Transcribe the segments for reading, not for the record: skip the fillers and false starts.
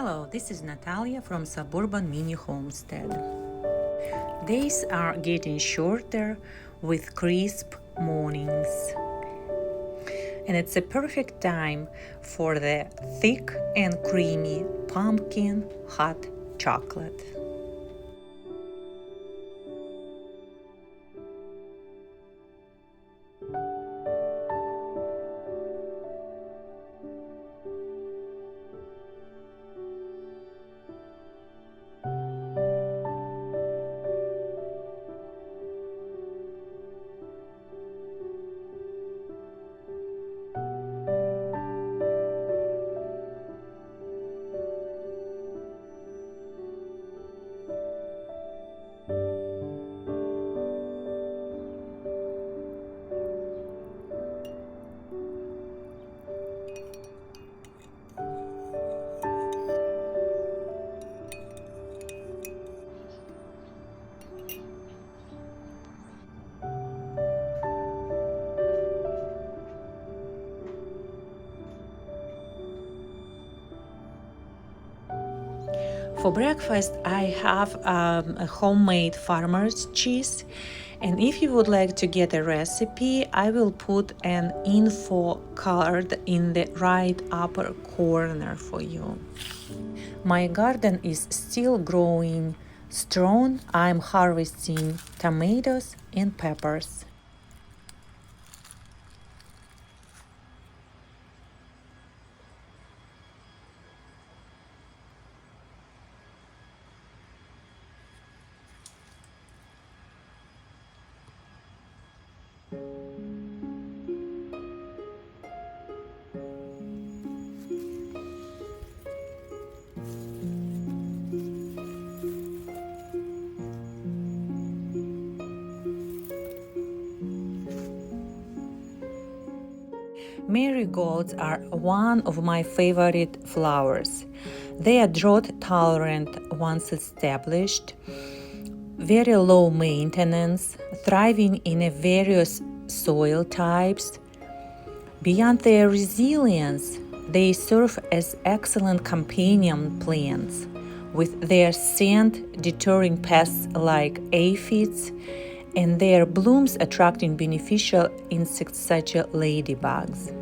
Hello, this is Natalia from Suburban Mini Homestead. Days are getting shorter with crisp mornings. And it's a perfect time for the thick and creamy pumpkin hot chocolate. For breakfast, I have a homemade farmer's cheese. And if you would like to get a recipe, I will put an info card in the right upper corner for you. My garden is still growing strong. I'm harvesting tomatoes and peppers. Marigolds are one of my favorite flowers. They are drought tolerant once established, very low maintenance, thriving in various soil types. Beyond their resilience, they serve as excellent companion plants, with their scent deterring pests like aphids and their blooms attracting beneficial insects such as ladybugs.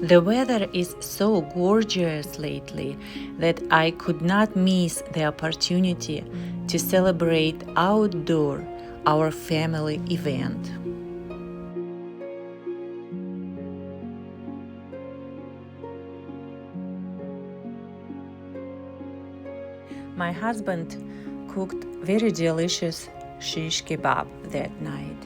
The weather is so gorgeous lately that I could not miss the opportunity to celebrate outdoor our family event. My husband cooked very delicious shish kebab that night.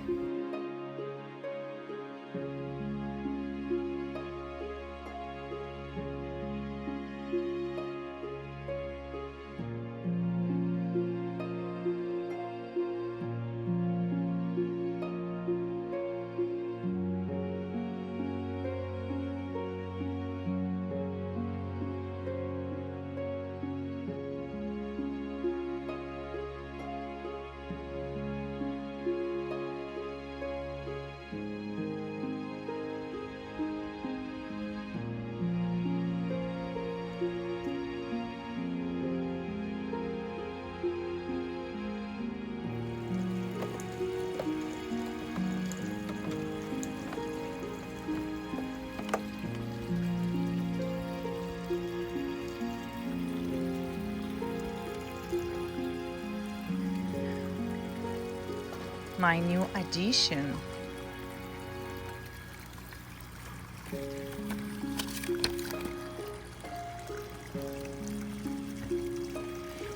My new addition.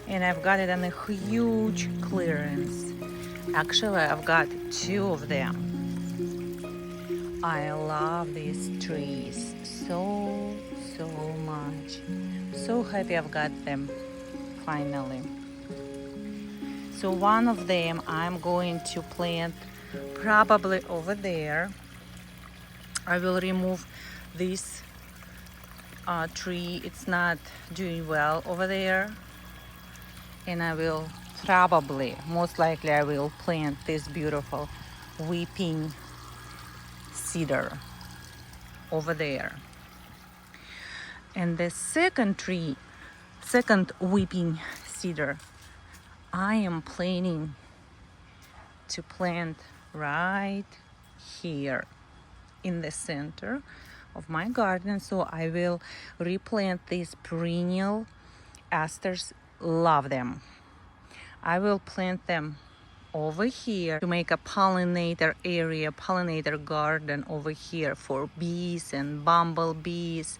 And I've got it on a huge clearance. Actually, I've got two of them. I love these trees so much. So happy I've got them finally. So one of them I'm going to plant probably over there. I will remove this tree. It's not doing well over there. And I will probably, most likely I will plant this beautiful weeping cedar over there. And the second tree, second weeping cedar, I am planning to plant right here in the center of my garden. So I will replant these perennial asters. Love them. I will plant them over here to make a pollinator area, pollinator garden over here for bees and bumblebees.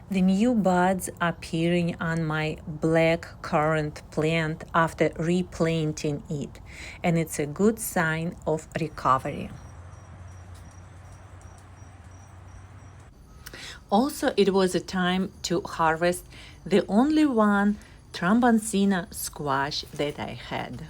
The new buds appearing on my black currant plant after replanting it, and it's a good sign of recovery. Also, it was a time to harvest the only one tromboncino squash that I had.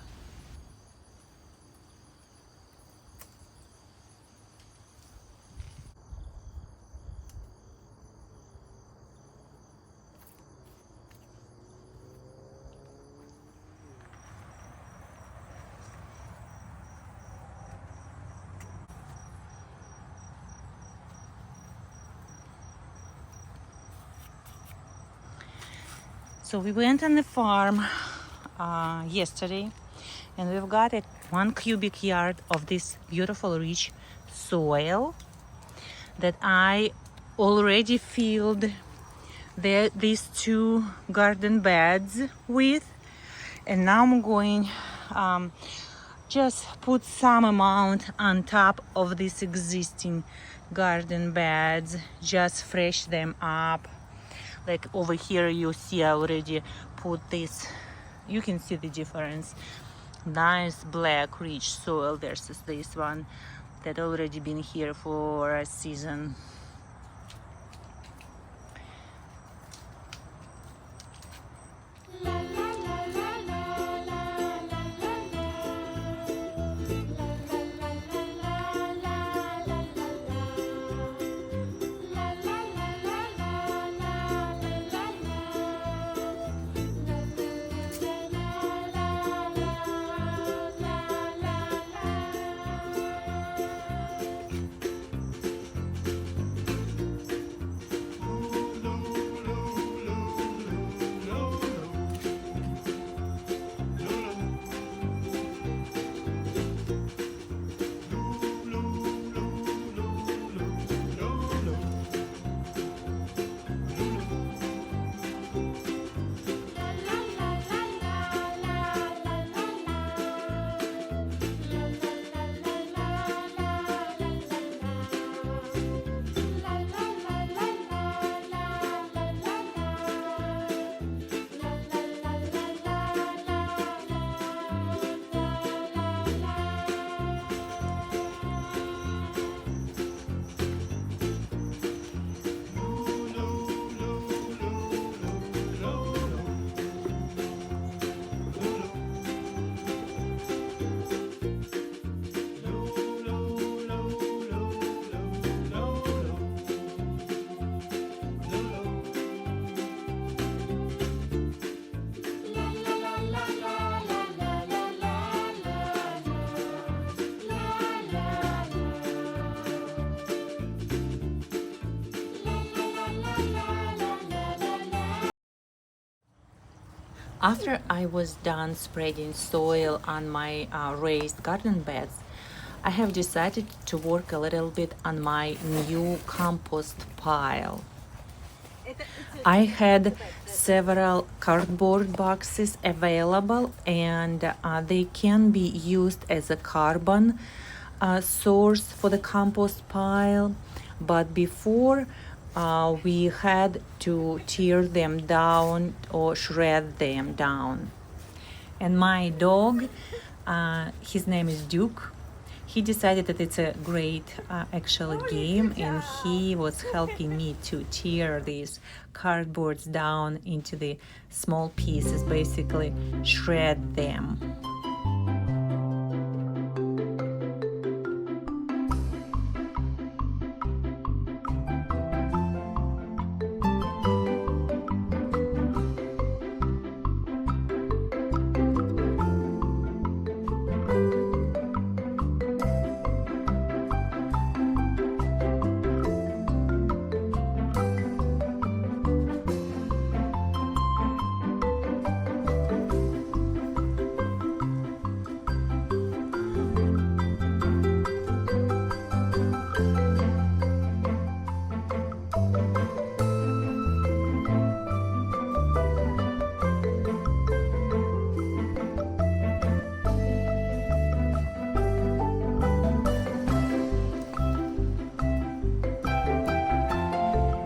So we went on the farm yesterday, and we've got a 1 cubic yard of this beautiful rich soil that I already filled these two garden beds with, and now I'm going just put some amount on top of these existing garden beds, just fresh them up. Like over here you see I already put this, you can see the difference, nice black rich soil versus this one that already been here for a season. After I was done spreading soil on my raised garden beds, I have decided to work a little bit on my new compost pile. I had several cardboard boxes available, and they can be used as a carbon source for the compost pile. But before, we had to tear them down or shred them down. And my dog, his name is Duke, he decided that it's a great actual game, and he was helping me to tear these cardboards down into the small pieces, basically shred them.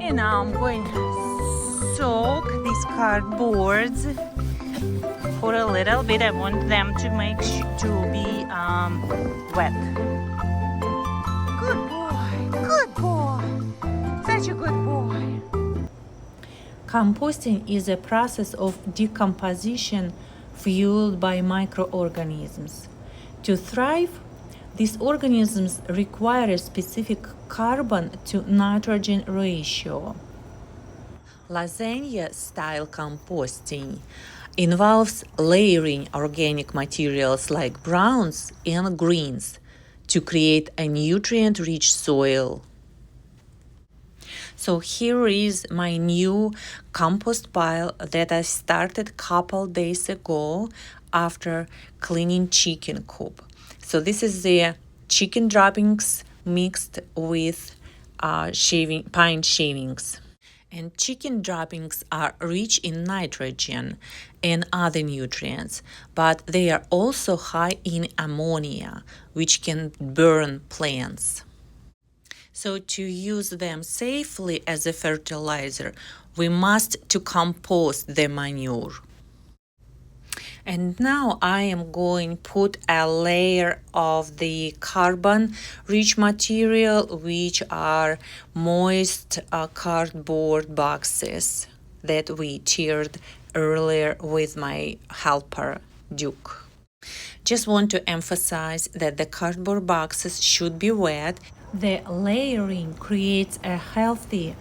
And now I'm going to soak these cardboards for a little bit. I want them to be wet. Good boy, such a good boy. Composting is a process of decomposition fueled by microorganisms. To thrive, these organisms require a specific carbon to nitrogen ratio. Lasagna-style composting involves layering organic materials like browns and greens to create a nutrient-rich soil. So here is my new compost pile that I started a couple days ago after cleaning chicken coop. So this is the chicken droppings mixed with pine shavings. And chicken droppings are rich in nitrogen and other nutrients, but they are also high in ammonia, which can burn plants. So to use them safely as a fertilizer, we must to compost the manure. And now I am going to put a layer of the carbon-rich material, which are moist cardboard boxes that we teared earlier with my helper, Duke. Just want to emphasize that the cardboard boxes should be wet. The layering creates a healthy,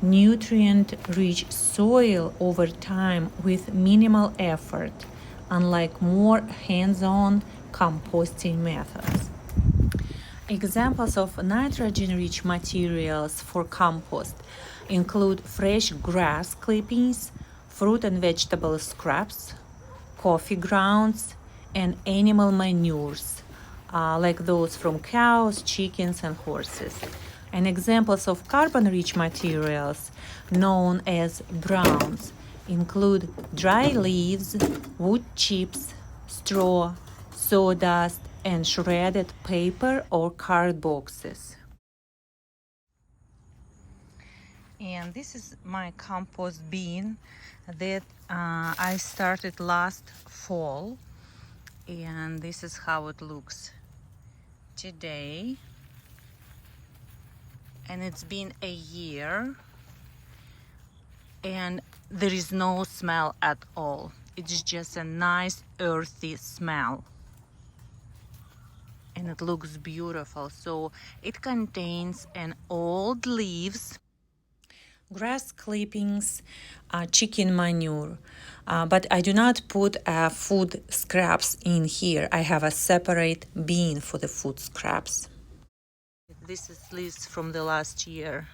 nutrient-rich soil over time with minimal effort, unlike more hands-on composting methods. Examples of nitrogen-rich materials for compost include fresh grass clippings, fruit and vegetable scraps, coffee grounds, and animal manures, like those from cows, chickens, and horses. And examples of carbon-rich materials known as browns include dry leaves, wood chips, straw, sawdust, and shredded paper or card boxes. And this is my compost bin that I started last fall, and this is how it looks today. And it's been a year, and there is no smell at all. It's just a nice earthy smell, and it looks beautiful. So it contains an old leaves, grass clippings, chicken manure, but I do not put food scraps in here. I have a separate bin for the food scraps. This is leaves from the last year.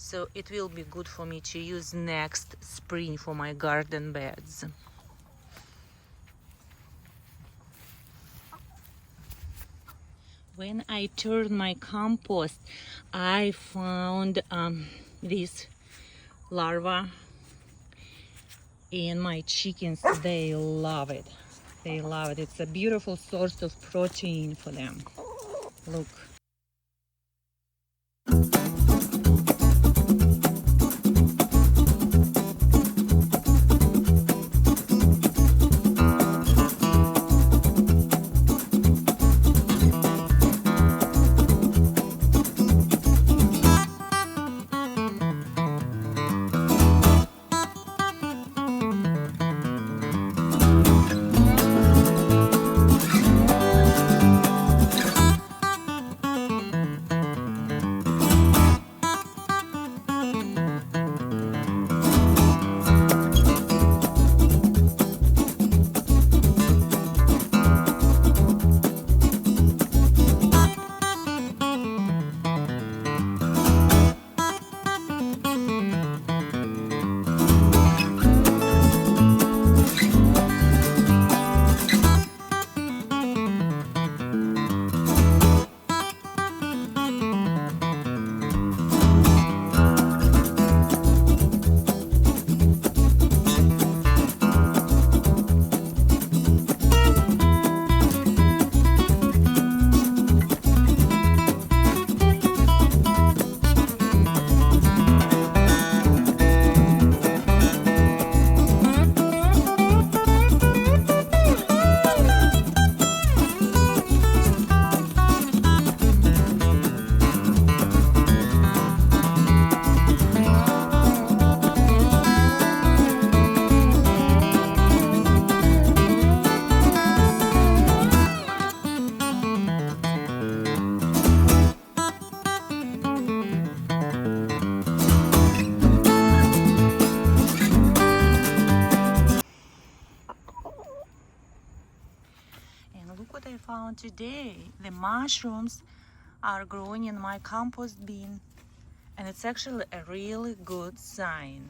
so it will be good for me to use next spring for my garden beds. When I turned my compost, I found this larva, and my chickens, they love it. They love it. It's a beautiful source of protein for them. Look. Look what I found today. The mushrooms are growing in my compost bin, and it's actually a really good sign.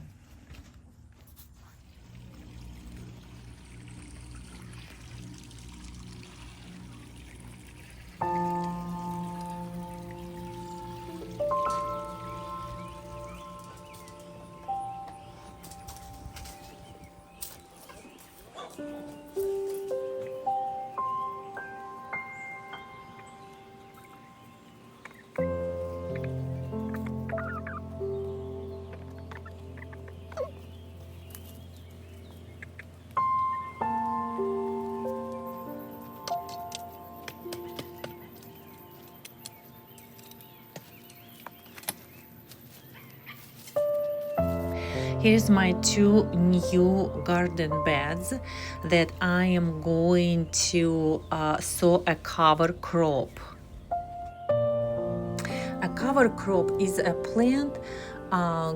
Here's my two new garden beds that I am going to sow a cover crop. A cover crop is a plant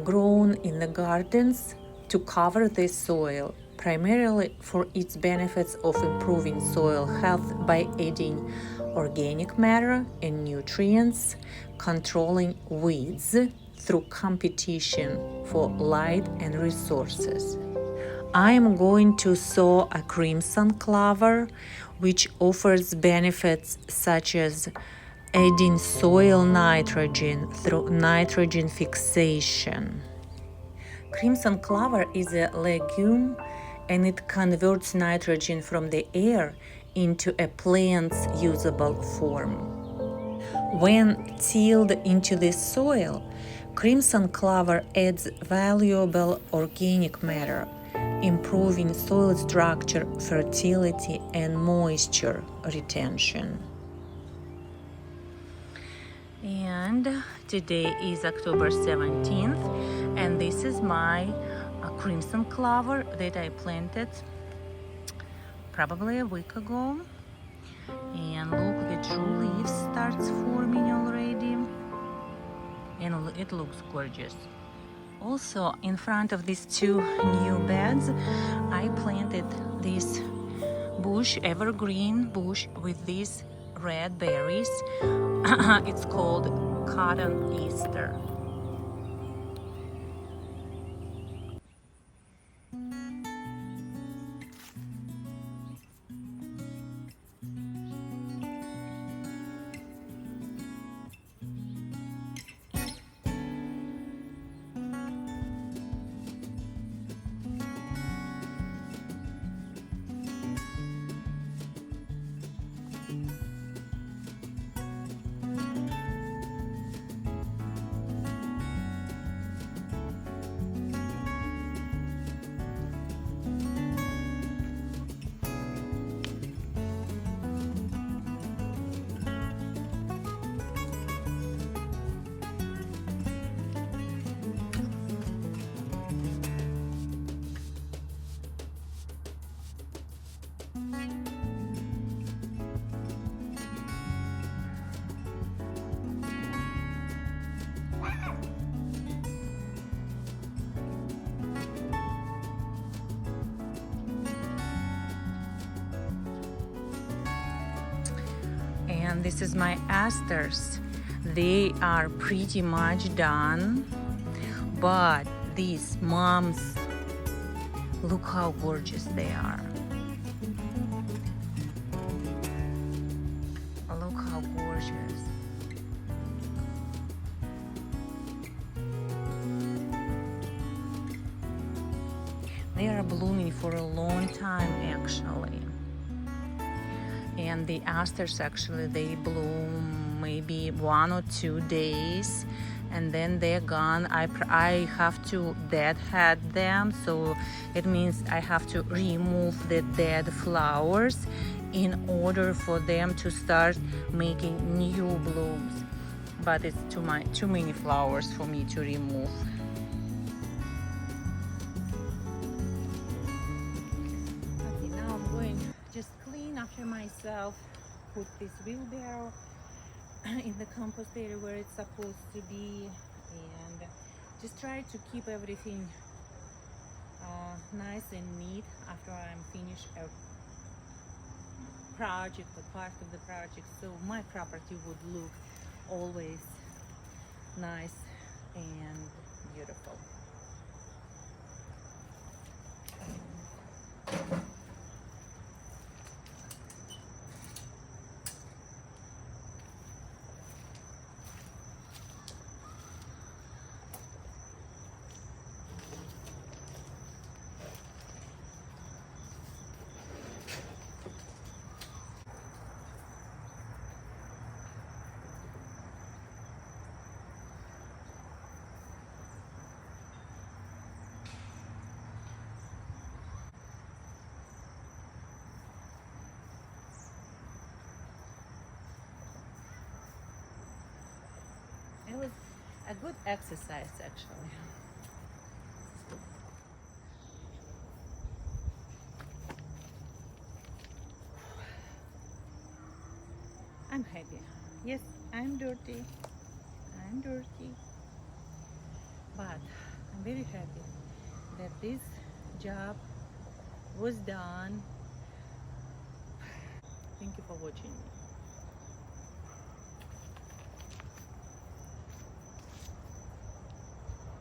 grown in the gardens to cover the soil, primarily for its benefits of improving soil health by adding organic matter and nutrients, controlling weeds through competition for light and resources. I am going to sow a crimson clover, which offers benefits such as adding soil nitrogen through nitrogen fixation. Crimson clover is a legume, and it converts nitrogen from the air into a plant's usable form. When tilled into the soil, crimson clover adds valuable organic matter, improving soil structure, fertility, and moisture retention. And today is October 17th, and this is my crimson clover that I planted probably a week ago. And look, the true leaves starts forming already, and it looks gorgeous. Also, in front of these two new beds, I planted this bush, evergreen bush with these red berries. It's called cotton Easter. And this is my asters. They are pretty much done, but these moms, look how gorgeous they are. Look how gorgeous. They are blooming for a long time actually. And the asters actually, they bloom maybe 1 or 2 days and then they're gone. I have to deadhead them, so it means I have to remove the dead flowers in order for them to start making new blooms. But it's too many flowers for me to remove. Okay, now I'm going to just clean after myself, put this wheelbarrow in the compost area where it's supposed to be, and just try to keep everything nice and neat after I'm finished a project or part of the project, so my property would look always nice and beautiful. It was a good exercise actually. I'm happy. Yes, I'm dirty. I'm dirty. But I'm very happy that this job was done. Thank you for watching me.